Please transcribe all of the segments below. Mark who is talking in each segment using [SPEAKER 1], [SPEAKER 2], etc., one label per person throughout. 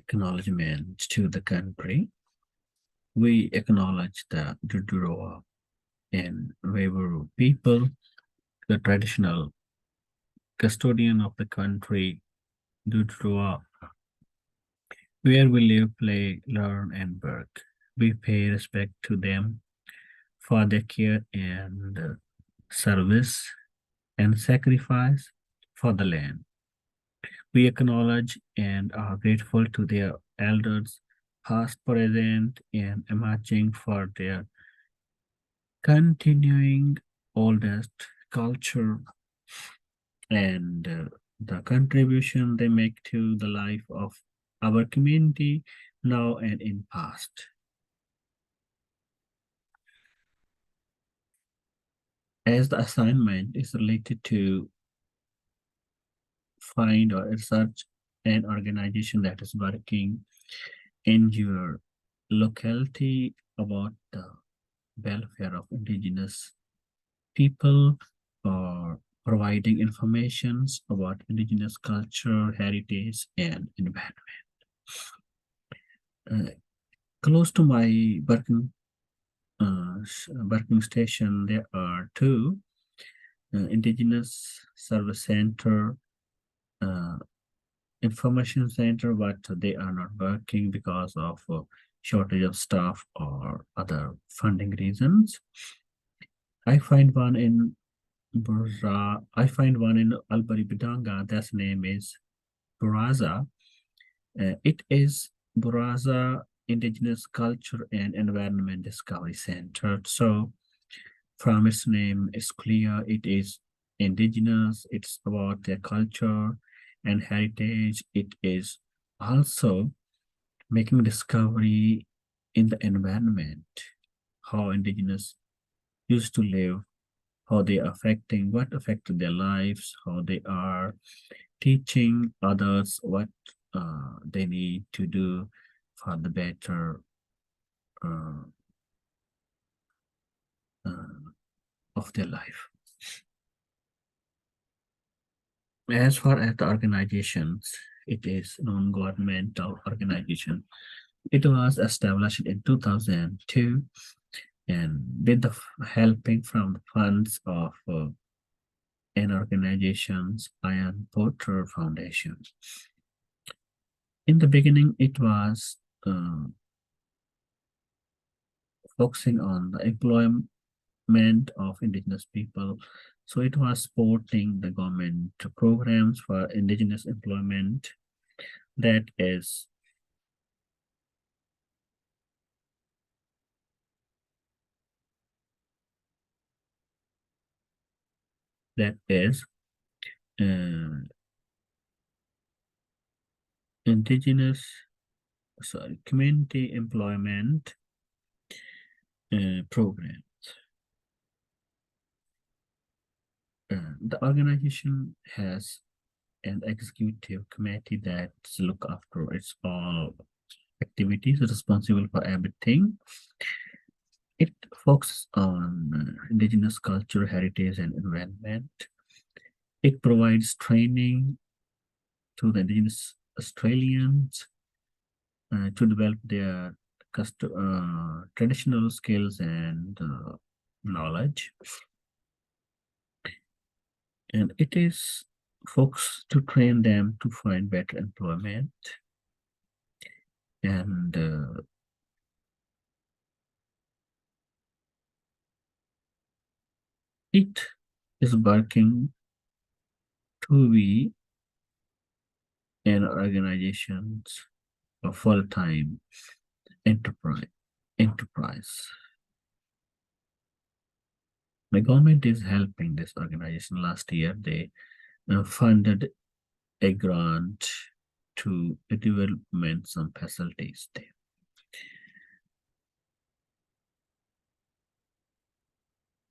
[SPEAKER 1] acknowledgement to the country. We acknowledge the Dudurua and Weiburu people, the traditional custodian of the country, Dudurua, where we live, play, learn, and work. We pay respect to them for their care and service and sacrifice for the land. We acknowledge and are grateful to their elders, past, present, and emerging for their continuing oldest culture and the contribution they make to the life of our community now and in past. As the assignment is related to find or research an organization that is working in your locality about the welfare of indigenous people or providing informations about indigenous culture, heritage, and environment. Close to my working station, there are two indigenous service center, information center, but they are not working because of shortage of staff or other funding reasons. I find one in Albari Bidanga. That's name is Buraza. It is Buraza Indigenous Culture and Environment Discovery Center. So from its name, it's clear it is indigenous. It's about their culture and heritage. It is also making discovery in the environment, how indigenous used to live, how they are affecting, what affected their lives, how they are teaching others what they need to do for the better of their life. As far as the organizations, it is a non-governmental organization. It was established in 2002 and with the helping from the funds of an organization's Ian Porter Foundation. In the beginning, it was focusing on the employment of indigenous people. So it was supporting the government programs for indigenous employment, that is community employment program. The organization has an executive committee that look after its all activities, responsible for everything. It focuses on indigenous culture, heritage, and environment. It provides training to the indigenous Australians to develop their traditional skills and knowledge. And it is focused to train them to find better employment. And it is working to be an organization's a full-time enterprise. The government is helping this organization. Last year, they funded a grant to development some facilities there.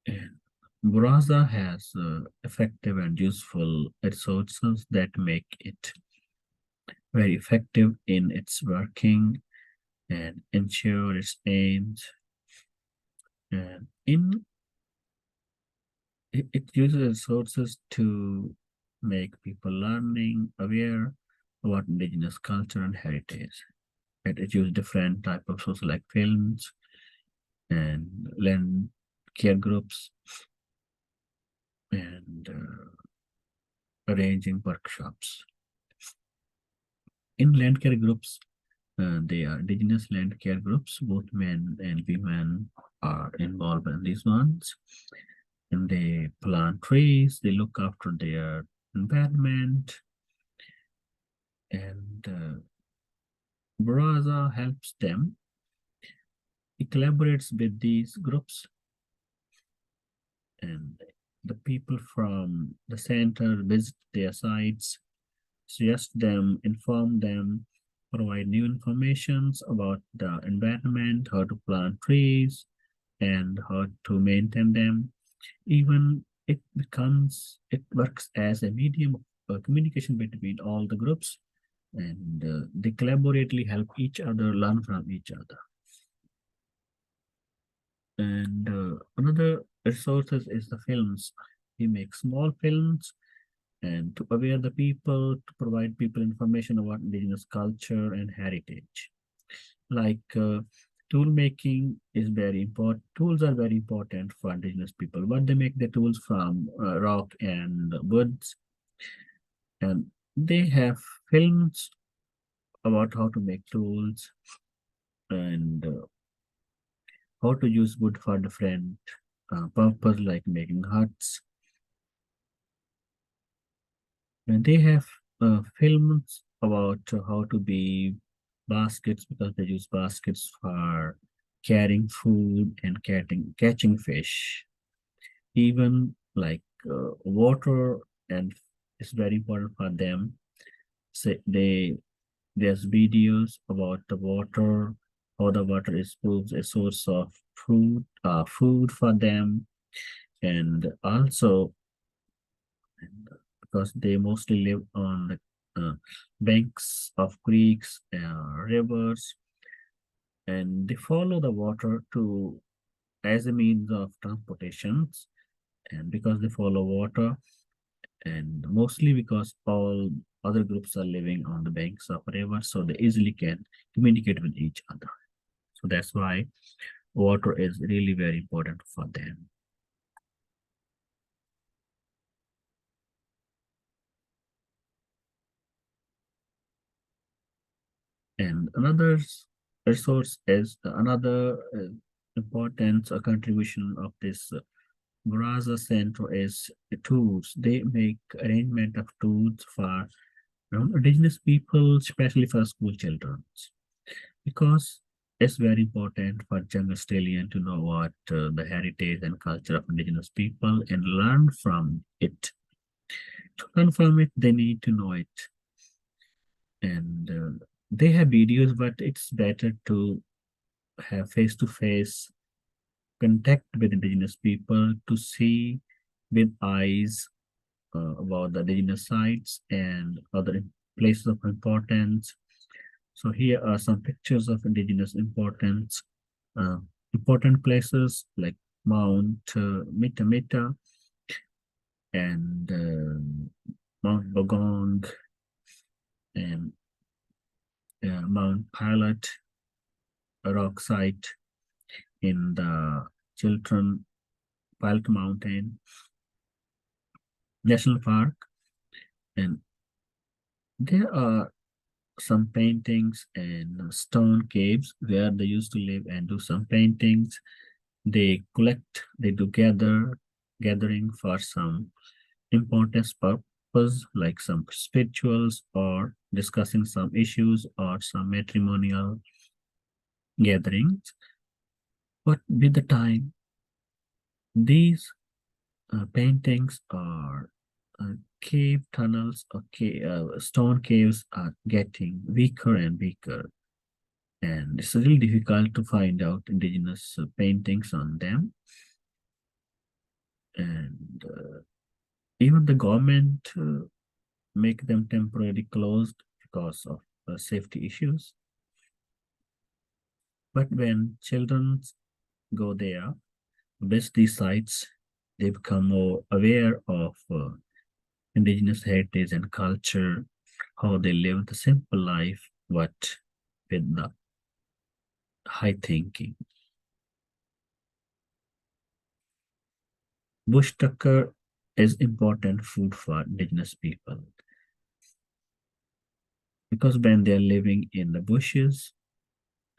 [SPEAKER 1] And Buraza has effective and useful resources that make it very effective in its working and ensure its aims. And it uses resources to make people learning, aware, about indigenous culture and heritage. It uses different type of social like films and land care groups and arranging workshops. In land care groups, they are indigenous land care groups. Both men and women are involved in these ones. And they plant trees, they look after their environment, and Baraza helps them. He collaborates with these groups, and the people from the center visit their sites, suggest them, inform them, provide new informations about the environment, how to plant trees, and how to maintain them. Even it works as a medium of communication between all the groups, and they collaboratively help each other, learn from each other. And another resources is the films. We make small films and to aware the people, to provide people information about indigenous culture and heritage. Like tool making is very important. Tools are very important for indigenous people, but they make the tools from rock and woods, and they have films about how to make tools and how to use wood for different purpose, like making huts. And they have films about how to be baskets, because they use baskets for carrying food and catching fish. Even like water, and it's very important for them. So there's videos about the water, how the water is proves a source of food for them, and also because they mostly live on the banks of creeks, rivers, and they follow the water to as a means of transportation. And because they follow water, and mostly because all other groups are living on the banks of rivers, so they easily can communicate with each other. So that's why water is really very important for them. And another resource is another importance or contribution of this Baraza Center is tools. They make arrangement of tools for indigenous people, especially for school children, because it's very important for young Australian to know what the heritage and culture of indigenous people and learn from it. To learn from it, they need to know it. And they have videos, but it's better to have face-to-face contact with indigenous people to see with eyes about the indigenous sites and other places of importance. So here are some pictures of indigenous importance, uh, important places like Mount Mita Mita and Mount Bogong and Mount Pilot, a rock site in the Chiltern Pilot Mountain National Park. And there are some paintings and stone caves where they used to live and do some paintings. They do gathering for some important purpose, like some spirituals or discussing some issues or some matrimonial gatherings. But with the time, these paintings are cave tunnels or stone caves are getting weaker and weaker, and it's really difficult to find out indigenous paintings on them. And even the government make them temporarily closed because of safety issues. But when children go there, visit these sites, they become more aware of indigenous heritage and culture, how they live the simple life, but with the high thinking. Bush tucker is important food for indigenous people because when they are living in the bushes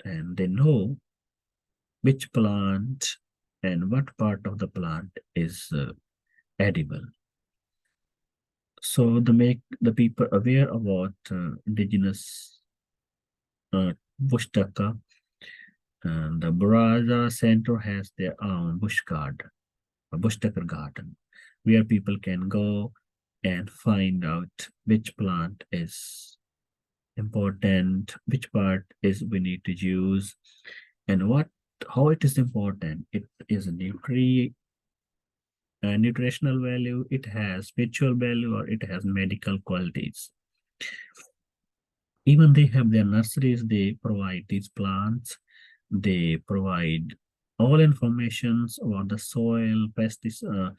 [SPEAKER 1] and they know which plant and what part of the plant is edible. So they make the people aware about indigenous bush tucker. And the Baraza Center has their own bush garden, a bush tucker garden, where people can go and find out which plant is important, which part is we need to use, and what how it is important. It is a nutritional value, it has spiritual value, or it has medical qualities. Even they have their nurseries, they provide these plants, they provide all informations about the soil, pesticides,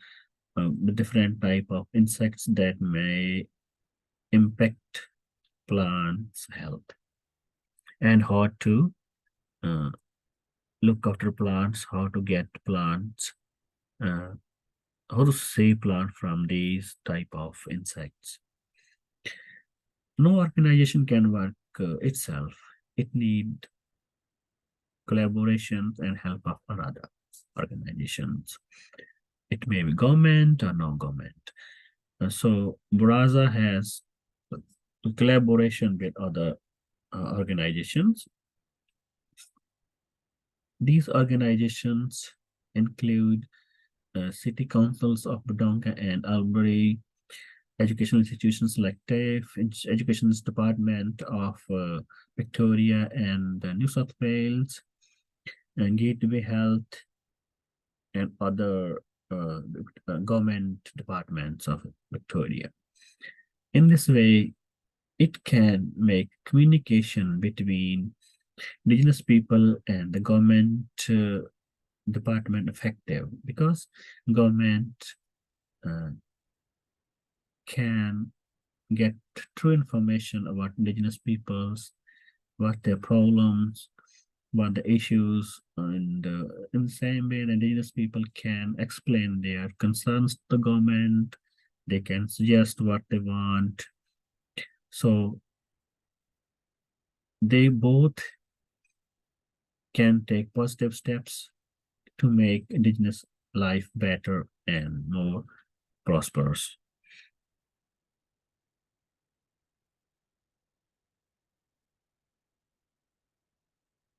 [SPEAKER 1] the different type of insects that may impact plants' health, and how to uh, look after plants, how to get plants, uh, how to save plant from these type of insects. No organization can work itself. It need collaborations and help of other organizations. It may be government or non-government. So Baraza has a collaboration with other organizations. These organizations include city councils of Budonga and Albury, educational institutions like TAFE, Education Department of Victoria and New South Wales, and Gateway Health, and other government departments of Victoria. In this way, it can make communication between indigenous people and the government department effective, because government uh, can get true information about indigenous peoples, what their problems, what the issues, and in the same way, the indigenous people can explain their concerns to the government. They can suggest what they want. So they both can take positive steps to make indigenous life better and more prosperous.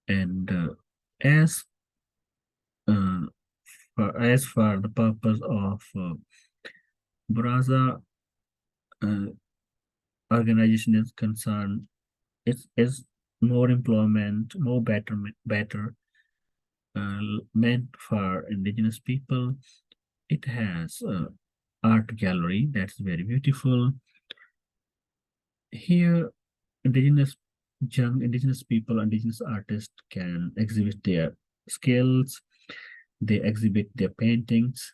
[SPEAKER 1] And as uh, as for the purpose of Baraza organization is concerned, it is more employment, more better meant for indigenous people. It has art gallery that's very beautiful. Here, young indigenous people, indigenous artists can exhibit their skills. They exhibit their paintings.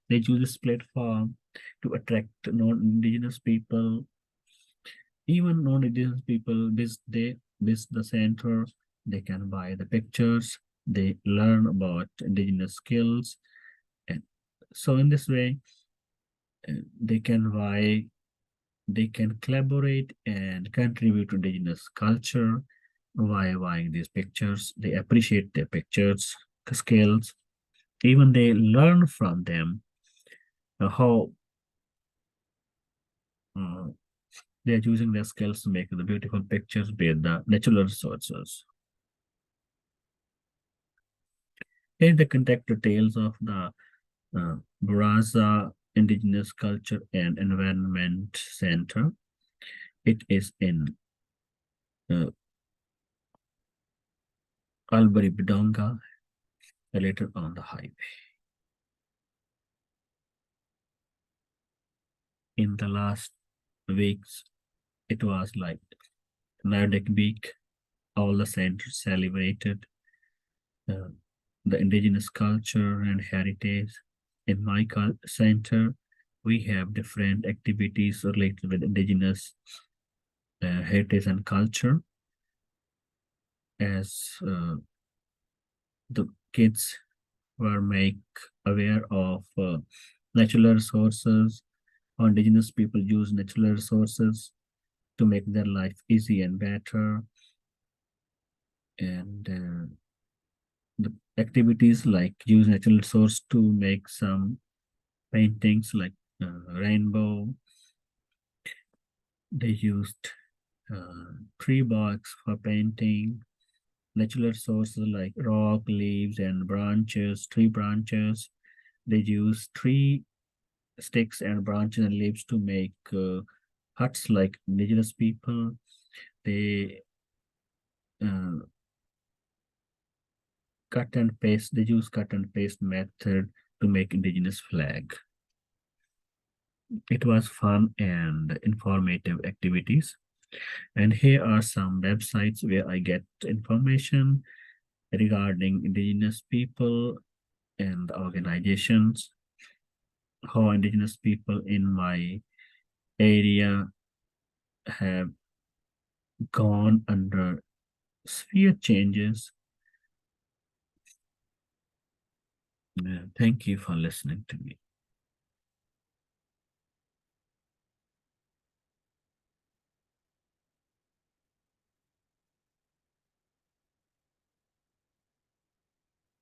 [SPEAKER 1] They use this platform to attract non-indigenous people. Even non-indigenous people visit the center. They can buy the pictures. They learn about indigenous skills, and so in this way, they can buy. They can collaborate and contribute to indigenous culture by buying these pictures. They appreciate their pictures, skills. Even they learn from them how uh, they're using their skills to make the beautiful pictures with the natural resources. Here the contact details of the Baraza Indigenous Culture and Environment Center. It is in Albury Bidonga, later on the highway. In the last weeks, it was like Nordic week. All the centers celebrated uh, the indigenous culture and heritage. In my center, we have different activities related with indigenous. heritage and culture, as the kids were made aware of natural resources. How indigenous people use natural resources to make their life easy and better. And the activities like use natural resource to make some paintings like rainbow. They used tree barks for painting. Natural resources like rock, leaves, and branches, tree branches. They use tree sticks and branches and leaves to make huts like indigenous people. They uh, cut and paste. They use cut and paste method to make indigenous flag. It was fun and informative activities. And here are some websites where I get information regarding indigenous people and organizations, how indigenous people in my area have gone under severe changes. Thank you for listening to me.